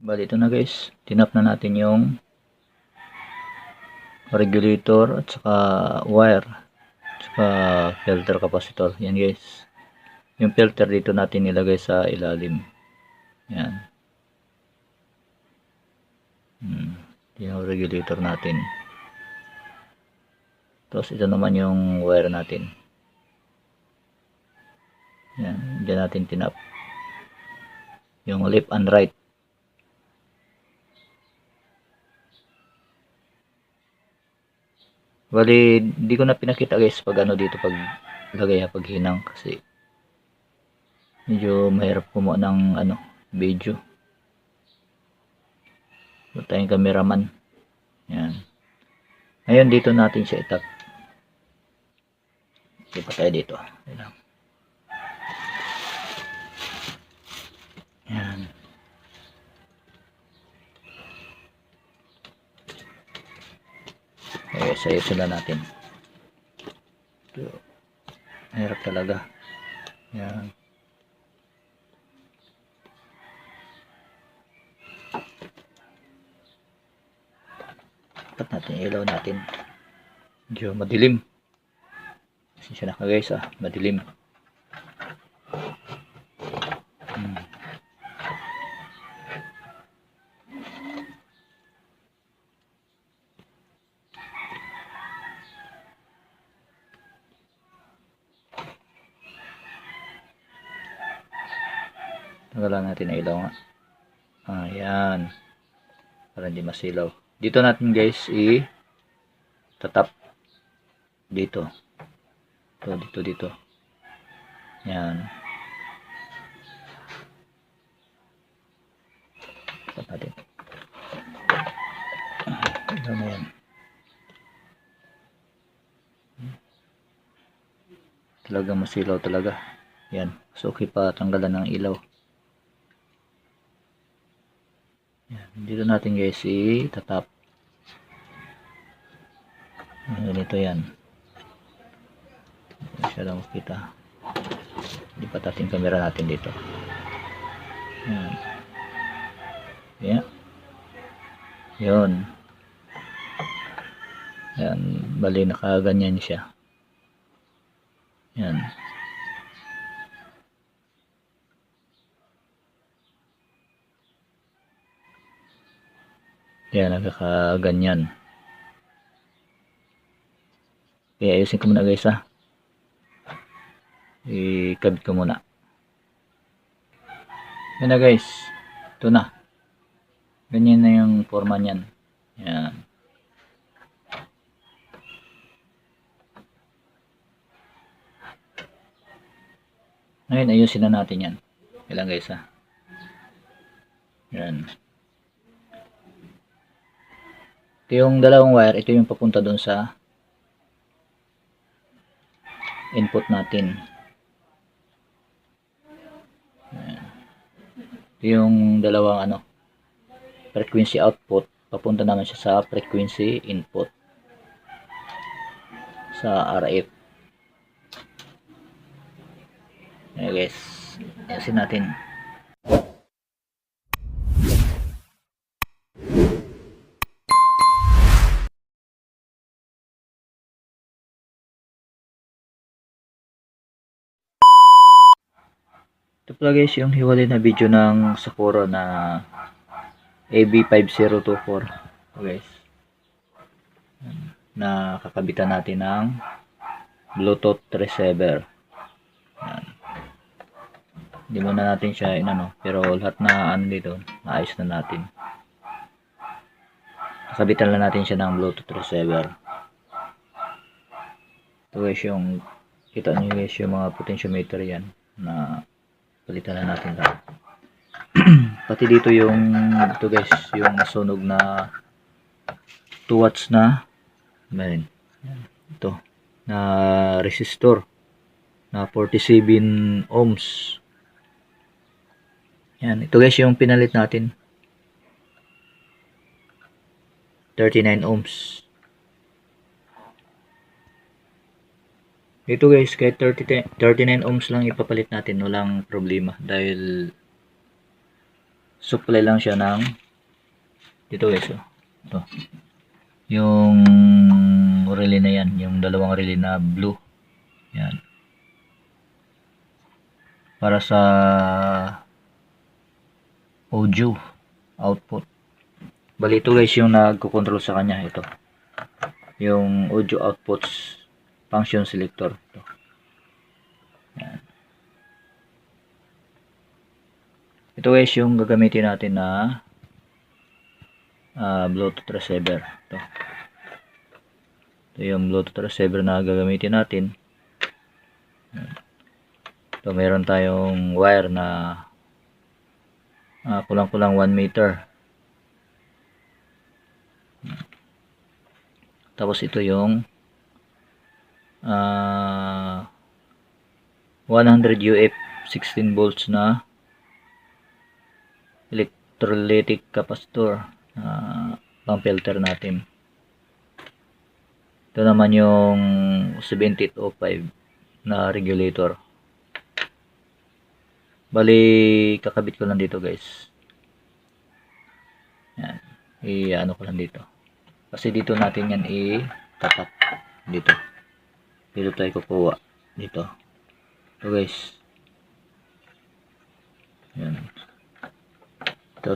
Bali ito na guys, tinap na natin yung regulator at saka wire at saka filter capacitor. Yan guys, yung filter dito natin nilagay sa ilalim. Yan. Yung regulator natin. Tapos ito naman yung wire natin. Yan, dyan natin tinap yung left and right. Bali, di ko na pinakita guys pag ano dito, pag lagay pag hinang, kasi medyo mahirap kumuha ng ano, video. So, tayong cameraman. Yan. Ngayon dito natin siya itap. Hindi pa tayo dito. Yan. Yan. Okay, sayo sila natin. So, mahirap talaga. Yan. Dapat natin ilaw natin. Medyo madilim. Siya na ka guys madilim. Tanggalan natin ang ilaw nga. Ayan. Para hindi masilaw. Dito natin guys tatap dito. Dito. Yan. Tatap natin. Ito na yan. Talagang masilaw talaga. Yan. So okay pa tanggalan ng ilaw. Yan. Dito natin guys tatap. Ganito yan. Siya lang makita. Lipat natin camera natin dito. Yan. Yeah. Yun. Yan. Bali nakaganyan siya. Yan. Yan, nagkakaganyan. Kaya ayusin ko muna guys ikabit ko muna. Yan na guys. Ito na. Ganyan na yung forma niyan. Yan. Ngayon ayusin na natin yan. Yan guys Yan. Ito yung dalawang wire. Ito yung papunta dun sa input natin. Yan. Ito yung dalawang frequency output. Papunta naman siya sa frequency input sa RF. Yan guys. Ayusin natin. Ito pala guys yung hiwalay na video ng Sakura na AB5024 guys, na kakabitan natin ng Bluetooth receiver. Yan. Hindi muna natin siya pero lahat na dito naayos na natin. Nakabitan lang natin siya ng Bluetooth receiver. Ito guys yung kita nyo guys yung mga potentiometer yan na palitan na natin lang. Pati dito yung ito guys yung nasunog na 2 watts na ito na resistor na 47 ohms. Yan, ito guys yung pinalit natin 39 ohms. Ito guys, kahit 39 ohms lang ipapalit natin, walang problema dahil supply lang siya ng dito guys. Ito. Yung relay na yan, yung dalawang relay na blue. Yan. Para sa audio output. Bali ito guys yung nagko-control sa kanya. Ito. Yung audio outputs function selector. Ito. Yan. Ito guys yung gagamitin natin na Bluetooth receiver. Ito. Ito yung Bluetooth receiver na gagamitin natin. Ito meron tayong wire na kulang-kulang 1 meter. Tapos ito yung 100 UF 16 volts na electrolytic capacitor pang filter natin. Ito naman yung 7805 na regulator. Bali kakabit ko lang dito guys. Yan. I-ano ko lang dito. Kasi dito natin yan i-tapat dito. Dito tayo kukuha dito. Ito guys. Yan. Ito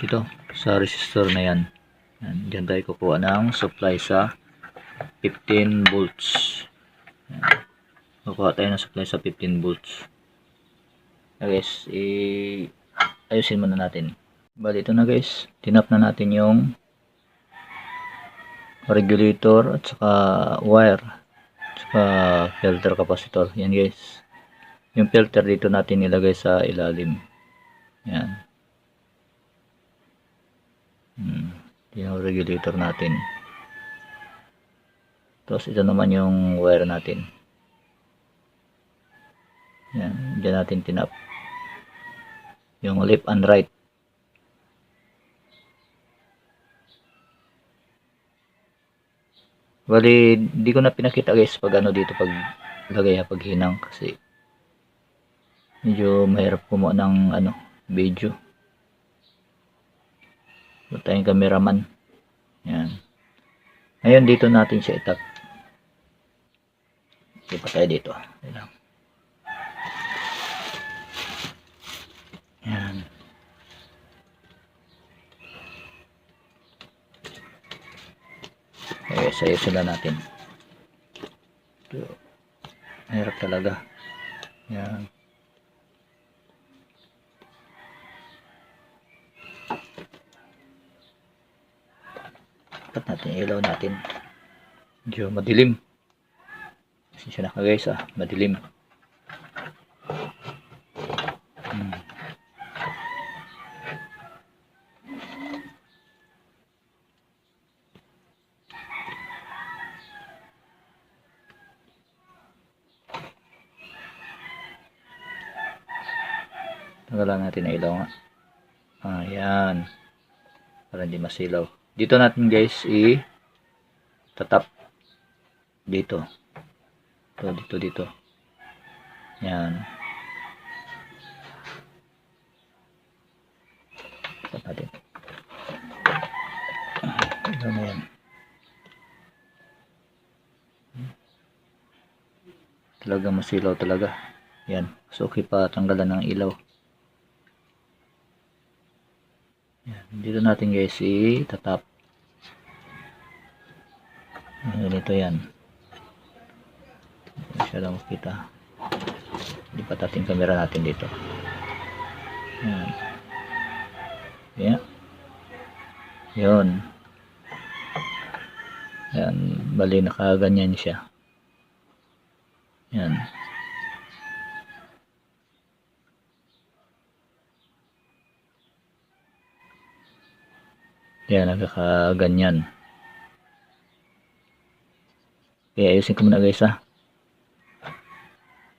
dito sa resistor na yan. Yan. Diyan tayo kukuha ng supply sa 15 volts. Yan. Kukuha tayo ng supply sa 15 volts. Okay guys, ayusin muna natin. Bali ito na guys, tinap na natin yung regulator at saka wire at saka filter capacitor. Yan guys, yung filter dito natin nilagay sa ilalim. Yan. Yung regulator natin. Tapos ito naman yung wire natin. Yan, dyan natin tinap yung left and right. Bali, di ko na pinakita guys pag ano dito pag lagay pag hinang kasi medyo mahirap kumuha ng ano video. So, tayong cameraman. Yan. Ngayon dito natin siya itap. Sige pa tayo dito. Yan. Yan. Okay, sayusin na natin. Ito. Mahirap talaga. Yan. Dapat natin ilaw natin. Medyo madilim. Pasensya na ka guys madilim. Tanggalan natin na ilaw nga. Ayan. Para hindi masilaw. Dito natin guys tatap dito. Dito. Yan. Tatap natin. Ito na yan. Talaga masilaw talaga. Yan. So okay pa tanggalan ng ilaw. Yan. Dito natin guys tatap. Ganito yan. Masyadong makita. Lipat natin camera natin dito. Yan. Yan. Yun. Yan. Bali nakaganyan siya. Yan. Yan, nagkakaganyan. Okay, ayusin ko muna guys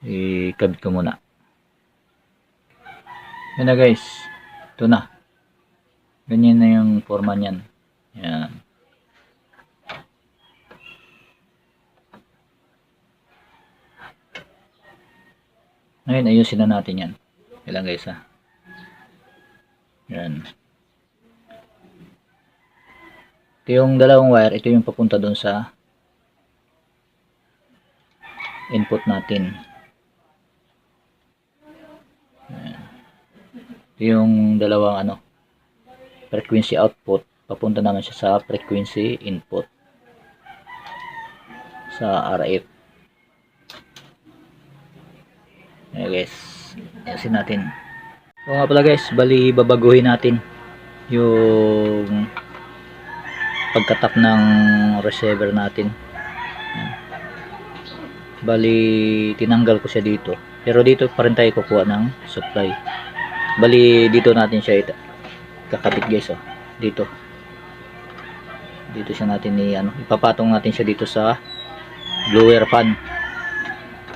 ikabit ko muna. Yan na guys. Ito na. Ganyan na yung forma niyan. Yan. Ngayon ayusin na natin yan. Yan lang guys ha. Yan. Ito yung dalawang wire. Ito yung papunta doon sa input natin. Yan. Ito yung dalawang ano, frequency output. Papunta naman siya sa frequency input sa RF. Ayan guys, ayasin natin. So nga pala guys, bali babaguhin natin yung pagkatap ng receiver natin. Ayan. Bali tinanggal ko siya dito, pero dito pa rin tayo kukuha ng supply. Bali dito natin siya kakabit guys, oh. Dito siya natin ipapatong natin siya dito sa blower fan.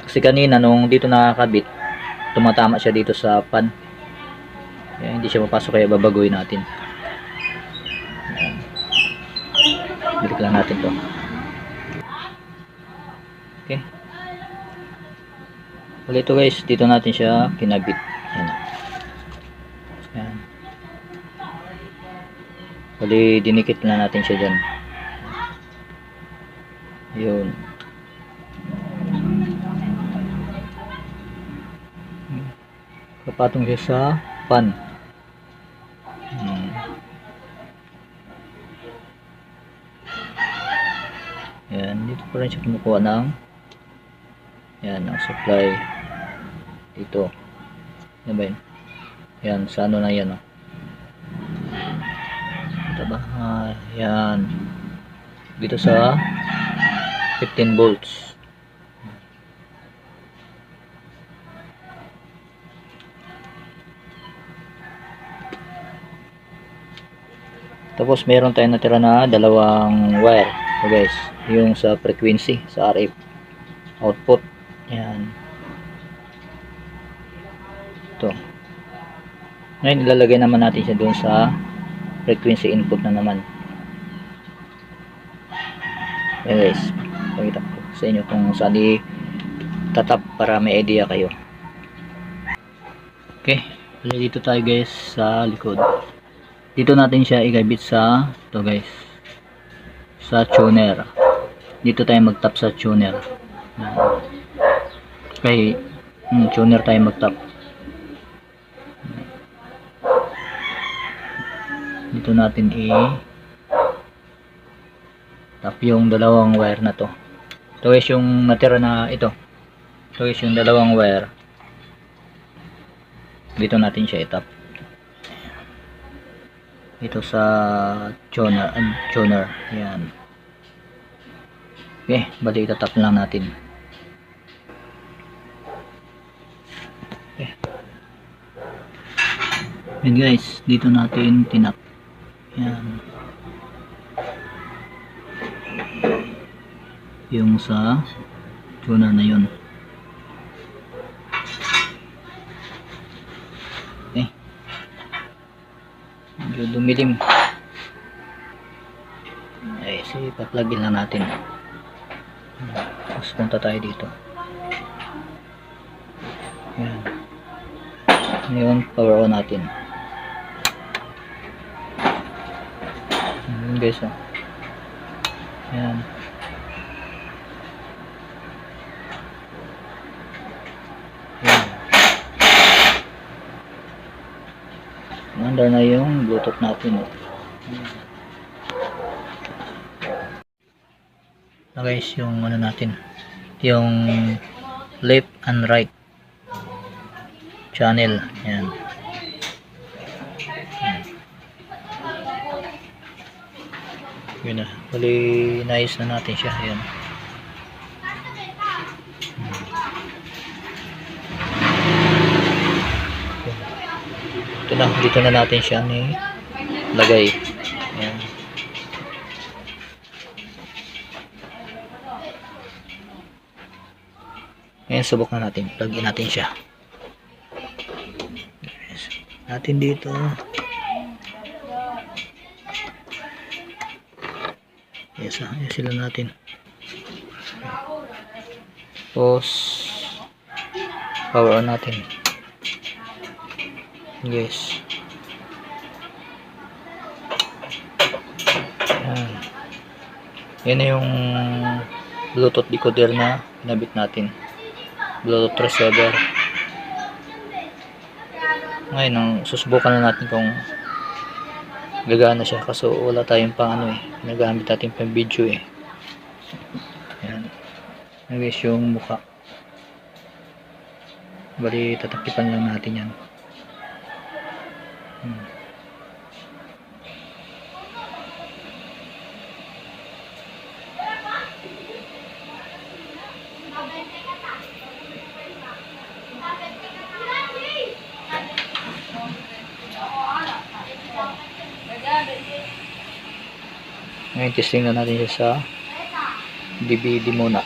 Kasi kanina nung dito nakakabit, tumatama siya dito sa pan. Kaya hindi siya mapasok, kaya babaguhin natin. Ayan. Balik lang natin to. Okay. Ulit ito guys, dito natin siya kinabit. Ayan. Ayan. Bali dinikit na natin siya dyan. Yun. Kapatong siya sa pan. Yan, dito pa rin siya kumukuha ng ng supply dito. Yan ba yun? Yan, sa ano na yan, oh. Ito ba? Yan. Dito sa 15 volts. Tapos meron tayong natira na dalawang wire. So guys, yung sa frequency, sa RF output. Yan. Ito. Ngayon ilalagay naman natin siya doon sa frequency input na naman. Yan guys, pakita ko sa inyo kung saan tatap para may idea kayo. Okay, dito tayo guys sa likod. Dito natin siya ikabit sa ito guys, sa tuner. Dito tayo magtap sa tuner. Okay, tuner tayo magtap. Dito natin tap yung dalawang wire na to. Ito guys yung natira na ito. Ito guys yung dalawang wire. Dito natin siya itap. Ito sa tuner. Yan. Okay, bali itatap lang natin. Okay. Yan guys, dito natin tinap. Yan. Yung sa tuner na yun. Okay. Medyo dumilim. Ay, paplugin lang natin. Tapos punta tayo dito. Yan. Ngayon, power on natin. Yan guys, oh. Yan. Under na yung Bluetooth natin, oh. Na guys, yung ano natin, yung left and right channel. Yan. Yun na, bali nice na natin siya. Yan. Ito na, dito na natin siya lagay. Yan. Ngayon subok na natin, plug in natin siya. Yes. Natin dito. Yes, yes sila natin. Tapos power on natin. Yes. Yan. Yan na yung Bluetooth decoder na kinabit natin. Bluetooth receiver. Ngayon, susubukan na natin kung gagana siya kasi wala tayong pang ano nagamit natin pang video Yan. Guys, yung mukha. Bali, tatakipan lang natin yan. Ngayon, testing na natin siya sa DVD muna.